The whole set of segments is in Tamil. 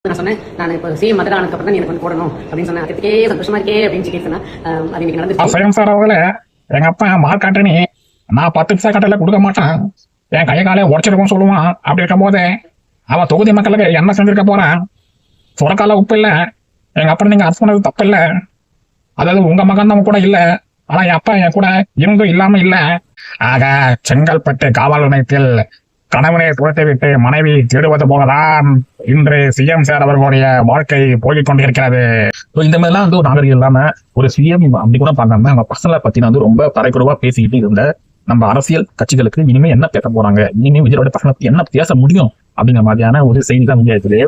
நான் சொன்னேன், நான் இப்போ சிஎம் மதுரை ஆனதுக்கப்புறம் தான் எனக்கு வந்து போடணும் அப்படின்னு சொன்னேன். அதுக்கே சந்தோஷமா இருக்கே அப்படின்னு சொல்லி சொன்னேன். அது இன்னைக்கு நடந்துச்சு. சிஎம் சார் அவர்களே, எங்க அப்பா மார்க் காட்டுறேன்னு நான் 10 பைசா கட்டல கொடுக்க மாட்டான், என் கையை காலையை உடச்சிருக்கோம் சொல்லுவான். அப்படி இருக்கும் போது அவன் தொகுதி மக்களுக்கு என்ன செஞ்சிருக்க போறான்? சுரக்கால உப்பு இல்ல, எங்க அப்பா நீங்க அரசு பண்ணது தப்பு இல்ல. அதாவது உங்க மகன் தான் கூட இல்ல, ஆனா என் அப்பா என் கூட இருந்தும் இல்லாம இல்ல. ஆக செங்கல்பட்டு காவல் நிலையத்தில் கணவனை துரத்தை விட்டு மனைவி தேடுவது போலதான் இன்று சிஎம் சார் அவர்களுடைய வாழ்க்கை போய்க் கொண்டிருக்கிறது. இந்த மாதிரிலாம் வந்து ஒரு நாகரிகம் இல்லாம ஒரு சிஎம் அப்படி கூட பார்க்காம அவங்க பர்சனலை பத்தி வந்து ரொம்ப தரைக்குறவா பேசிக்கிட்டு இருந்த நம்ம அரசியல் கட்சிகளுக்கு இனிமே என்ன பேச போறாங்க, இனிமே விஜயோட பர்சனலை பத்தி என்ன பேச முடியும் அப்படிங்கிற மாதிரியான ஒரு செய்தி தான் விஜயத்திலே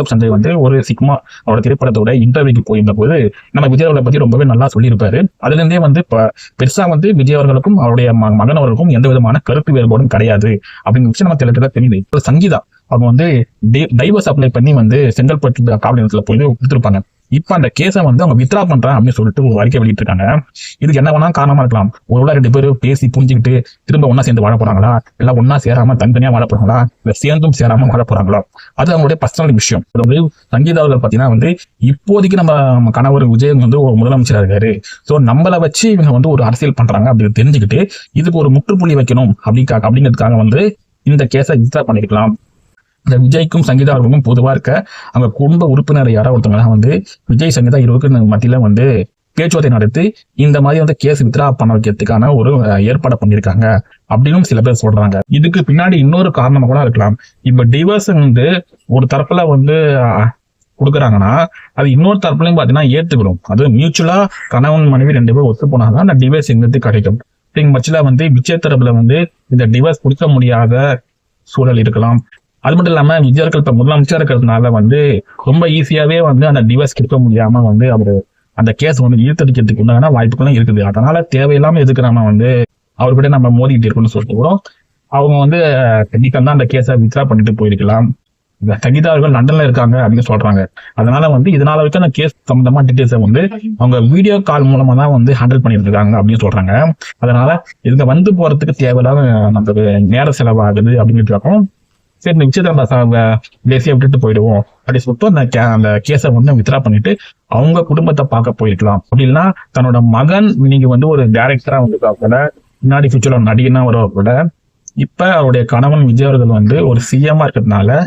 சஞ்சய் வந்து ஒரு சிக்மா அவரோட திரைப்படத்தோட இன்டர்வியூக்கு போயிருந்த போது நம்ம விஜய் அவர்களை பத்தி ரொம்பவே நல்லா சொல்லியிருப்பாரு. அதுல இருந்தே வந்து பெருசா வந்து விஜய் அவர்களுக்கும் அவருடைய மகன் அவர்களுக்கும் எந்த விதமான கருத்து வேறுபாடும் கிடையாது அப்படிங்கிற விஷயம் நம்ம தெளிவாக தெரியுது. இப்போ சங்கீதா அவங்க வந்து டைவர்ஸ் அப்ளை பண்ணி வந்து செங்கல்பட்டு காவல் நிலையத்துல போய் கொடுத்துருப்பாங்க. இப்ப அந்த கேஸை வந்து அவங்க வித்ரா பண்றாங்க அப்படின்னு சொல்லிட்டு ஒரு அறிக்கை வெளியிட்டிருக்காங்க. இதுக்கு என்ன வேணா காரணமா இருக்கலாம். ஒரு 2 பேரும் பேசி புரிஞ்சுக்கிட்டு திரும்ப ஒன்னா சேர்ந்து வாழ போறாங்களா, இல்ல ஒன்னா சேராம தனித்தனியா வாழ போறாங்களா, இல்ல சேர்ந்தும் சேராம வாழ போறாங்களா, அது அவங்களுடைய பர்சனல் விஷயம். அதாவது சங்கீதா அவர்கள் பாத்தீங்கன்னா வந்து இப்போதைக்கு நம்ம கணவர் விஜய் வந்து ஒரு முதலமைச்சரா இருக்காரு. சோ நம்மளை வச்சு இவங்க வந்து ஒரு அரசியல் பண்றாங்க அப்படின்னு தெரிஞ்சுக்கிட்டு இதுக்கு ஒரு முற்றுப்புள்ளி வைக்கணும் அப்படிங்கிறதுக்காக வந்து இந்த கேஸை வித்ரா பண்ணிருக்கலாம். இந்த விஜய்க்கும் சங்கீதா அவர்களுக்கும் பொதுவா இருக்க அவங்க குடும்ப உறுப்பினர் யாராவது ஒருத்தவங்க வந்து விஜய் சங்கீதா இருவருக்கு மத்தியில வந்து பேச்சுவார்த்தை நடத்தி இந்த மாதிரி வந்து கேஸ் வித்ரா பண்ண வைக்கிறதுக்கான ஒரு ஏற்பாடு பண்ணியிருக்காங்க அப்படின்னு சில பேர் சொல்றாங்க. இதுக்கு பின்னாடி இன்னொரு காரணமா கூட இருக்கலாம். இப்ப டிவோர்ஸ் வந்து ஒரு தரப்புல வந்து கொடுக்குறாங்கன்னா அது இன்னொரு தரப்புலையும் பாத்தீங்கன்னா ஏத்துக்கணும். அது மியூச்சுவலா கணவன் மனைவி 2 பேரும் ஒத்து போனாதான் அந்த டிவோர்ஸ் எங்கிறது கிடைக்கும். பட்சத்துல வந்து விஜய் தரப்புல வந்து இந்த டிவோர்ஸ் கொடுக்க முடியாத சூழல் இருக்கலாம். அது மட்டும் இல்லாம விஜய் அவர்கள் இப்ப முதலமைச்சர் இருக்கிறதுனால வந்து ரொம்ப ஈஸியாவே வந்து அந்த டிவோர்ஸ் கொடுக்க முடியாம வந்து அவரு அந்த கேஸ் வந்து இழுத்தடிக்கிறதுக்கு உண்டான வாய்ப்புகளும் இருக்குது. அதனால தேவையில்லாம எதுக்கு நம்ம வந்து அவர்கிட்ட நம்ம மோதிக்கிட்டு இருக்கணும்னு சொல்லிட்டு கூட அவங்க வந்து கண்டிப்பா தான் அந்த கேஸை வித்ரா பண்ணிட்டு போயிருக்கலாம். சங்கீதா அவர்கள் லண்டன்ல இருக்காங்க அப்படின்னு சொல்றாங்க. அதனால வந்து இதனால வரைக்கும் அந்த கேஸ் சம்பந்தமா டீடைல்ஸை வந்து அவங்க வீடியோ கால் மூலமா தான் வந்து ஹேண்டில் பண்ணிட்டு இருக்காங்க அப்படின்னு சொல்றாங்க. அதனால இதுக்கு வந்து போறதுக்கு தேவையில்லாம நமக்கு நேர செலவாகுது அப்படின்னு சரி இந்த விஷயத்த தேசிய விட்டுட்டு போயிடுவோம் அப்படின்னு சொல்லிட்டு அந்த கேஸை வந்து வித்ரா பண்ணிட்டு அவங்க குடும்பத்தை பார்க்க போயிருக்கலாம். அப்படின்னா தன்னோட மகன் நீங்க வந்து ஒரு டைரக்டரா வந்து கூட முன்னாடி ஃபியூச்சர்ல நடிகனா வர கூட இப்ப அவருடைய கணவன் விஜய் அவர்கள் வந்து ஒரு சிஎம்மா இருக்கிறதுனால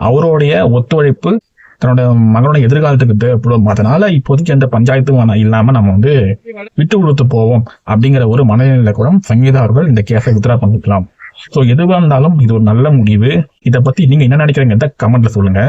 அவருடைய ஒத்துழைப்பு தன்னோட மகனோட எதிர்காலத்துக்கு தேவைப்படும். அதனால இப்போதைக்கு எந்த பஞ்சாயத்தும் இல்லாம நம்ம வந்து விட்டு கொடுத்து போவோம் அப்படிங்கிற ஒரு மனநிலையில கூட சங்கீதா அவர்கள் இந்த கேஸை வித்ரா பண்ணிக்கலாம். சோ எதுவா இருந்தாலும் இது ஒரு நல்ல முடிவு. இதை பத்தி நீங்க என்ன நினைக்கிறீங்க கமெண்ட்ல சொல்லுங்க.